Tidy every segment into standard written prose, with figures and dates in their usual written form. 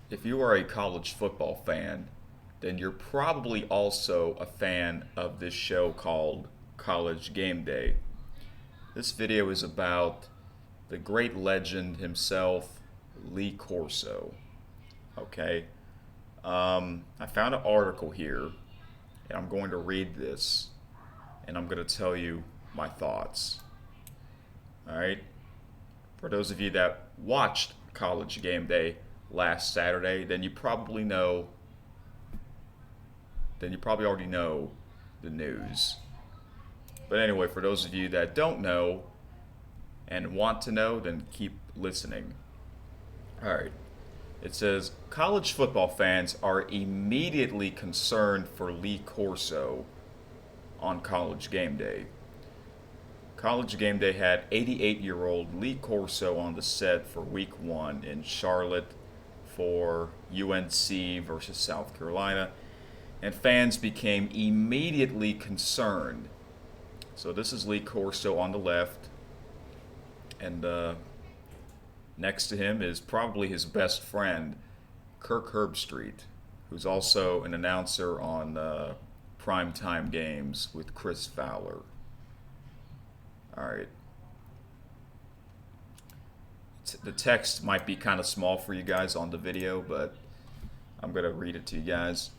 If you are a college football fan, then you're probably also a fan of this show called College Game Day. This video is about the great legend himself, Lee Corso. Okay? I found an article here, and I'm going to read this, and I'm going to tell you my thoughts. All right? For those of you that watched College Game Day last Saturday, then you probably already know the news. But anyway, for those of you that don't know and want to know, then keep listening. All right. It says college football fans are immediately concerned for Lee Corso on College Game Day. College Game Day had 88-year-old Lee Corso on the set for Week 1 in Charlotte for UNC versus South Carolina, and fans became immediately concerned. So this is Lee Corso on the left, and next to him is probably his best friend, Kirk Herbstreit, who's also an announcer on primetime games with Chris Fowler. All right. The text might be kind of small for you guys on the video, but I'm going to read it to you guys.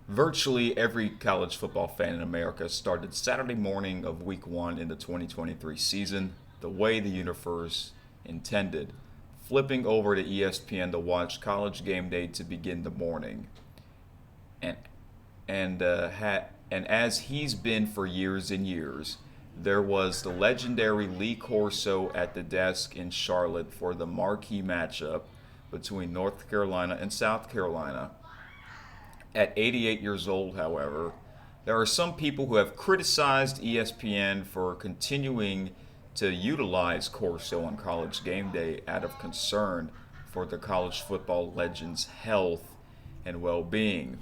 Virtually every college football fan in America started Saturday morning of Week 1 in the 2023 season the way the universe intended, flipping over to ESPN to watch College Game Day to begin the morning. And as he's been for years and years, there was the legendary Lee Corso at the desk in Charlotte for the marquee matchup between North Carolina and South Carolina. At 88 years old, however, there are some people who have criticized ESPN for continuing to utilize Corso on College Game Day out of concern for the college football legend's health and well-being.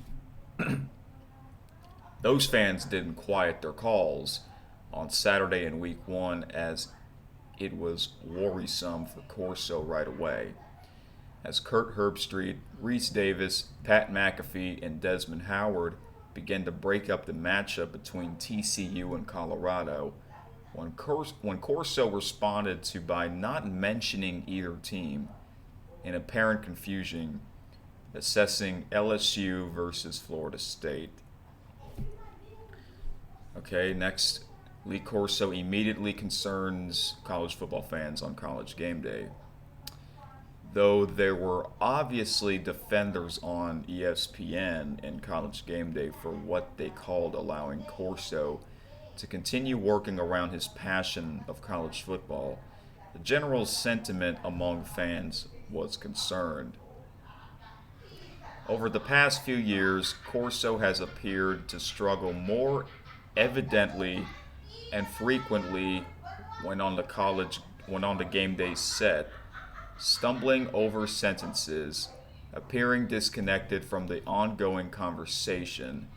Those fans didn't quiet their calls on Saturday in Week 1 as it was worrisome for Corso right away. As Kurt Herbstreit, Reese Davis, Pat McAfee, and Desmond Howard began to break up the matchup between TCU and Colorado, when Corso responded to by not mentioning either team, in apparent confusion, assessing LSU versus Florida State. Okay, next, Lee Corso immediately concerns college football fans on College Game Day. Though there were obviously defenders on ESPN and College Game Day for what they called allowing Corso to continue working around his passion of college football, the general sentiment among fans was concerned. Over the past few years, Corso has appeared to struggle more evidently and frequently when on the game day set, stumbling over sentences, appearing disconnected from the ongoing conversation,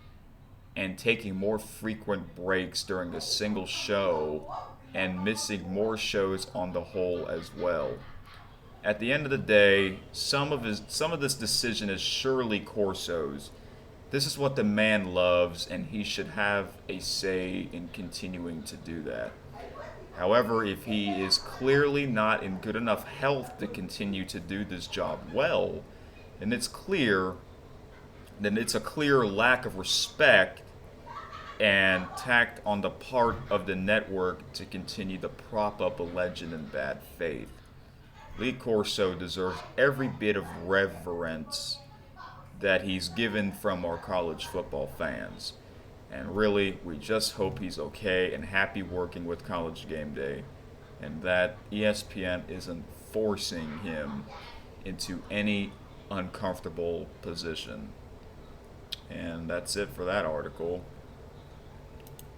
and taking more frequent breaks during a single show and missing more shows on the whole as well. At the end of the day, some of this decision is surely Corso's. This is what the man loves, and he should have a say in continuing to do that. However, if he is clearly not in good enough health to continue to do this job well, then it's a clear lack of respect and tact on the part of the network to continue to prop up a legend in bad faith. Lee Corso deserves every bit of reverence that he's given from our college football fans. And really, we just hope he's okay and happy working with College Game Day, and that ESPN isn't forcing him into any uncomfortable position. And that's it for that article.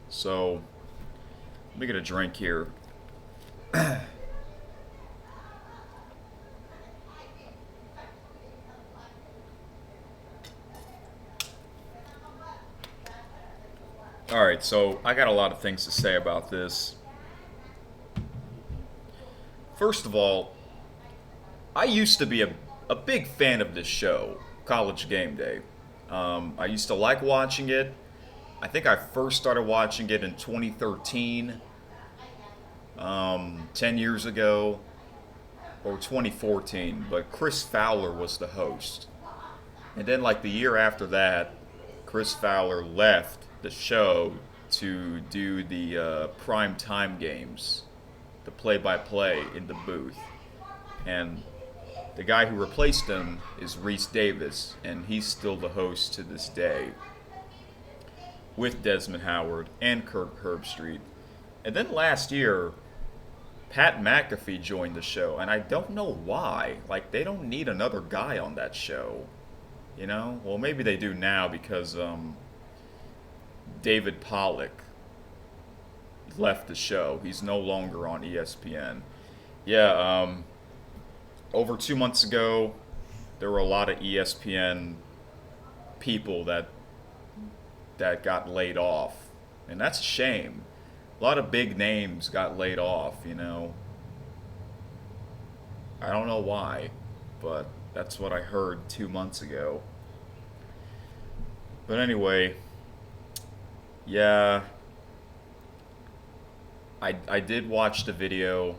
So, let me get a drink here. All right, so I got a lot of things to say about this. First of all, I used to be a big fan of this show, College Game Day. I used to like watching it. I think I first started watching it in 2013, 10 years ago, or 2014. But Chris Fowler was the host. And then, like the year after that, Chris Fowler left the show to do the prime time games, the play-by-play in the booth. And the guy who replaced him is Reese Davis, and he's still the host to this day with Desmond Howard and Kirk Herbstreit. And then last year, Pat McAfee joined the show, and I don't know why. Like, they don't need another guy on that show. You know? Well, maybe they do now because David Pollock left the show. He's no longer on ESPN. Yeah, over 2 months ago, there were a lot of ESPN people that got laid off, and that's a shame. A lot of big names got laid off. You know, I don't know why, but that's what I heard 2 months ago. But anyway, yeah, I did watch the video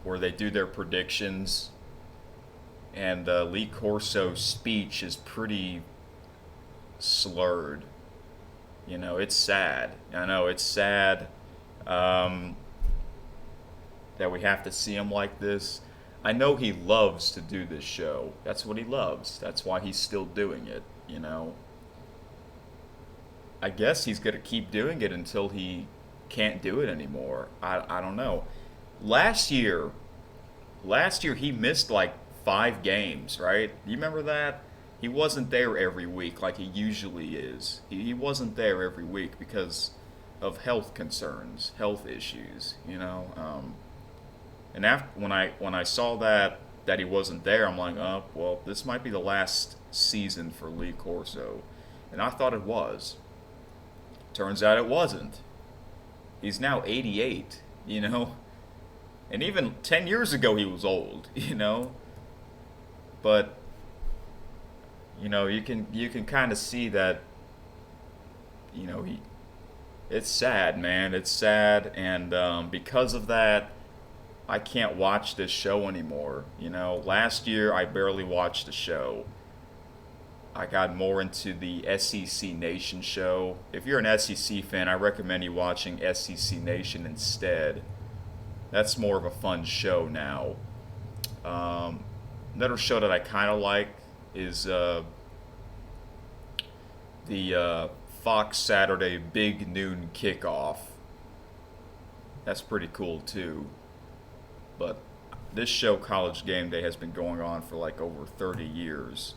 where they do their predictions, and Lee Corso's speech is pretty slurred. You know, it's sad. I know it's sad that we have to see him like this. I know he loves to do this show. That's what he loves. That's why he's still doing it, you know. I guess he's going to keep doing it until he can't do it anymore. I don't know. Last year he missed like 5 games, right? You remember that? He wasn't there every week like he usually is. He wasn't there every week because of health concerns, health issues, you know. And after when I saw that he wasn't there, I'm like, oh well, this might be the last season for Lee Corso, and I thought it was. Turns out it wasn't. He's now 88, you know, and even 10 years ago he was old, you know. But you know, you can kind of see that, you know, it's sad, man. It's sad, and because of that, I can't watch this show anymore. You know, last year I barely watched the show. I got more into the SEC Nation show. If you're an SEC fan, I recommend you watching SEC Nation instead. That's more of a fun show now. Another show that I kind of like is the Fox Saturday Big Noon Kickoff. That's pretty cool too. But this show, College Game Day, has been going on for like over 30 years.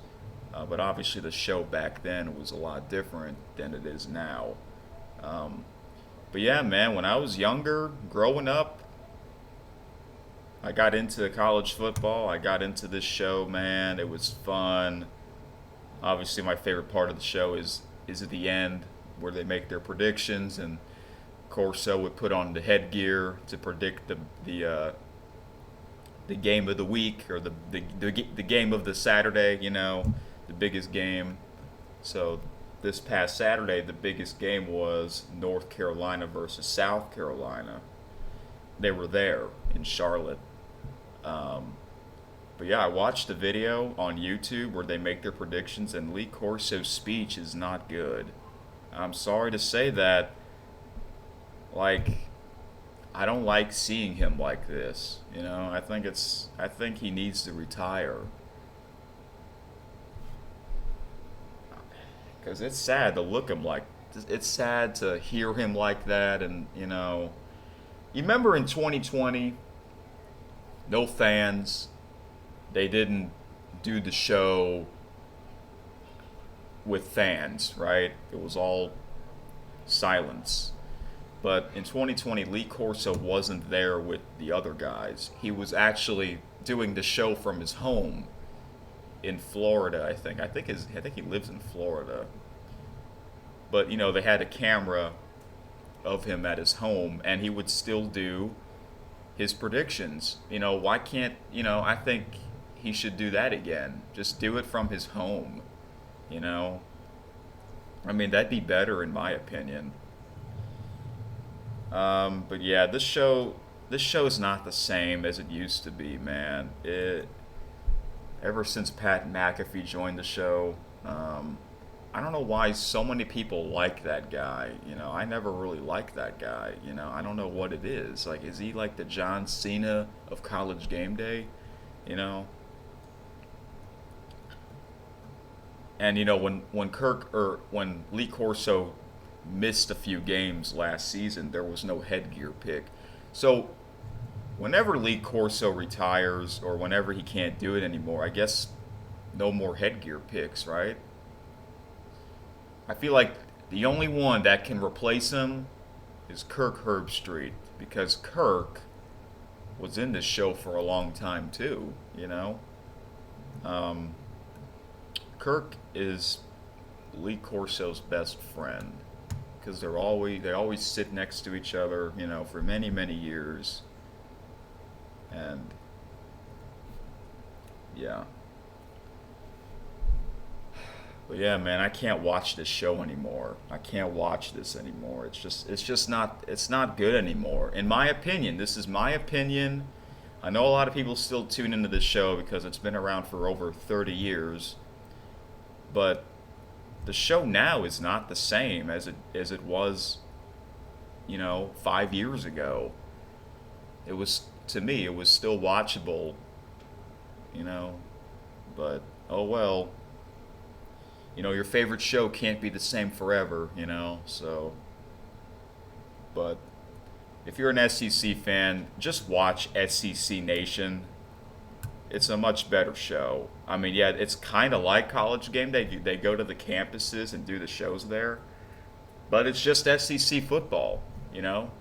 But obviously the show back then was a lot different than it is now. But yeah, man, when I was younger, growing up, I got into college football. I got into this show, man. It was fun. Obviously, my favorite part of the show is at the end where they make their predictions, and Corso would put on the headgear to predict the game of the week, or the game of the Saturday. You know, the biggest game. So this past Saturday, the biggest game was North Carolina versus South Carolina. They were there in Charlotte. But yeah, I watched the video on YouTube where they make their predictions, and Lee Corso's speech is not good. I'm sorry to say that. Like, I don't like seeing him like this. You know, I think he needs to retire. Because it's sad to look him like, it's sad to hear him like that, and you know, you remember in 2020, no fans, they didn't do the show with fans, right? It was all silence. But in 2020, Lee Corso wasn't there with the other guys. He was actually doing the show from his home in Florida, I think. I think he lives in Florida. But you know, they had a camera of him at his home, and he would still do his predictions. You know, why can't, you know, I think he should do that again. Just do it from his home, you know? I mean, that'd be better in my opinion. But yeah, this show is not the same as it used to be, man. It ever since Pat McAfee joined the show, I don't know why so many people like that guy. You know, I never really liked that guy. You know, I don't know what it is. Like, is he like the John Cena of college game day? You know, and you know when Lee Corso missed a few games last season, there was no headgear pick. So whenever Lee Corso retires or whenever he can't do it anymore, I guess no more headgear picks, right? I feel like the only one that can replace him is Kirk Herbstreit because Kirk was in this show for a long time too, you know? Um, Kirk is Lee Corso's best friend because they always sit next to each other, you know, for many many years, and yeah. But yeah, man, I can't watch this show anymore. I can't watch this anymore. It's not good anymore. In my opinion, this is my opinion. I know a lot of people still tune into this show because it's been around for over 30 years, but the show now is not the same as it was, you know, 5 years ago. It was to me it was still watchable, you know, but oh well. You know, your favorite show can't be the same forever, you know. So, but if you're an SEC fan, just watch SEC Nation. It's a much better show. I mean, yeah, it's kind of like College Game Day. They go to the campuses and do the shows there, but it's just SEC football, you know.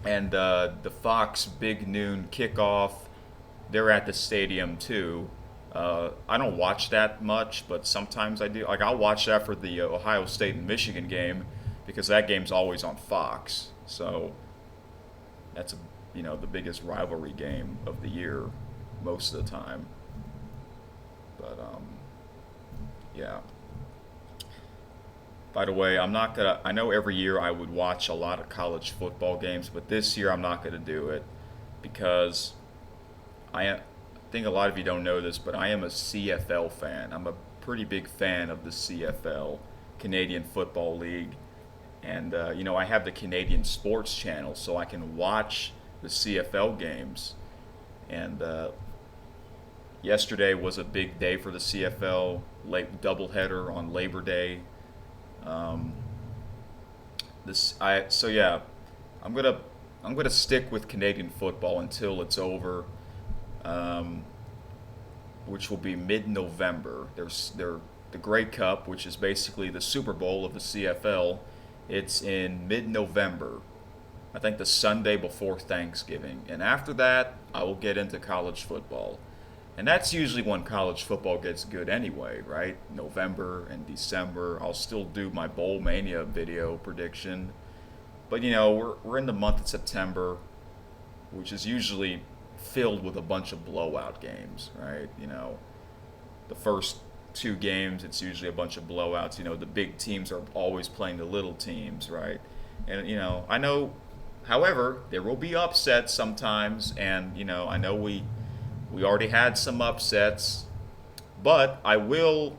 And the Fox Big Noon kickoff, they're at the stadium too. I don't watch that much, but sometimes I do. Like I'll watch that for the Ohio State and Michigan game because that game's always on Fox. So that's you know the biggest rivalry game of the year most of the time. But yeah. By the way, I'm not gonna. I know every year I would watch a lot of college football games, but this year I'm not gonna do it because I think a lot of you don't know this, but I am a CFL fan. I'm a pretty big fan of the CFL, Canadian Football League, and you know I have the Canadian Sports Channel, so I can watch the CFL games. And yesterday was a big day for the CFL, late doubleheader on Labor Day. Um, so yeah, I'm gonna I'm gonna stick with Canadian football until it's over, um, which will be mid-November. There the Grey Cup, which is basically the Super Bowl of the CFL. It's in mid-November. I think the Sunday before Thanksgiving, and after that, I will get into college football. And that's usually when college football gets good anyway, right? November and December. I'll still do my Bowl Mania video prediction. But you know, we're in the month of September, which is usually filled with a bunch of blowout games, right? You know, the first two games, it's usually a bunch of blowouts. You know, the big teams are always playing the little teams, right? And you know, I know, however, there will be upsets sometimes, and you know, I know we already had some upsets, but I will.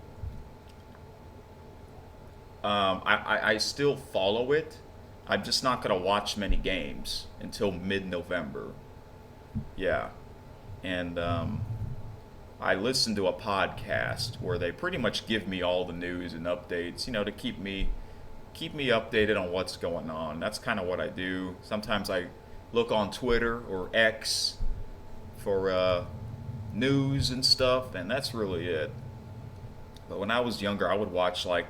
I still follow it. I'm just not gonna watch many games until mid-November. Yeah, and I listen to a podcast where they pretty much give me all the news and updates. You know, to keep me updated on what's going on. That's kind of what I do. Sometimes I look on Twitter or X for news and stuff, and that's really it. But when I was younger, I would watch like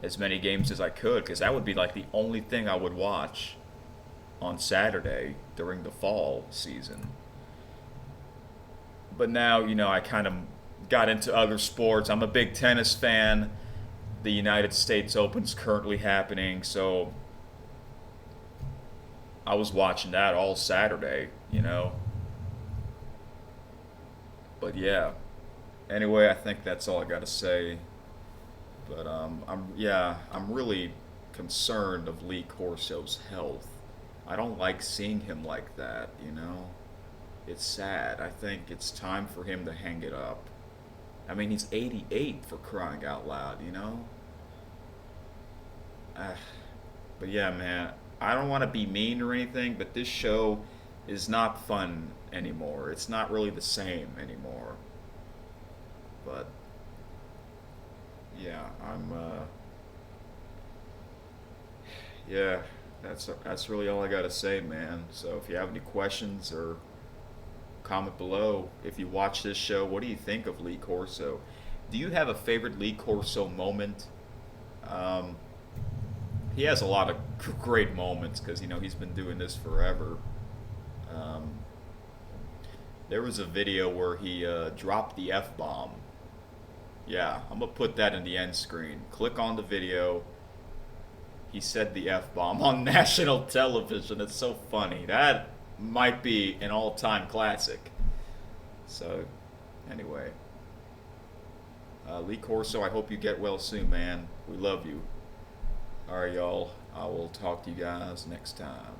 as many games as I could because that would be like the only thing I would watch on Saturday during the fall season. But now, you know, I kind of got into other sports. I'm a big tennis fan. The United States Open's currently happening, so I was watching that all Saturday, you know. But yeah. Anyway, I think that's all I got to say. But I'm really concerned of Lee Corso's health. I don't like seeing him like that, you know? It's sad. I think it's time for him to hang it up. I mean, he's 88 for crying out loud, you know? Uh, but yeah, man, I don't want to be mean or anything, but this show is not fun anymore. It's not really the same anymore. But yeah, yeah, that's really all I gotta say, man. So if you have any questions or comment below, if you watch this show, what do you think of Lee Corso? Do you have a favorite Lee Corso moment? Um, he has a lot of great moments because he's been doing this forever. Um, there was a video where he dropped the F bomb. Yeah, I'm gonna put that in the end screen. Click on the video. He said the F bomb on national television. It's so funny. That might be an all time classic. So, anyway, Lee Corso, I hope you get well soon, man. We love you. Alright, y'all. I will talk to you guys next time.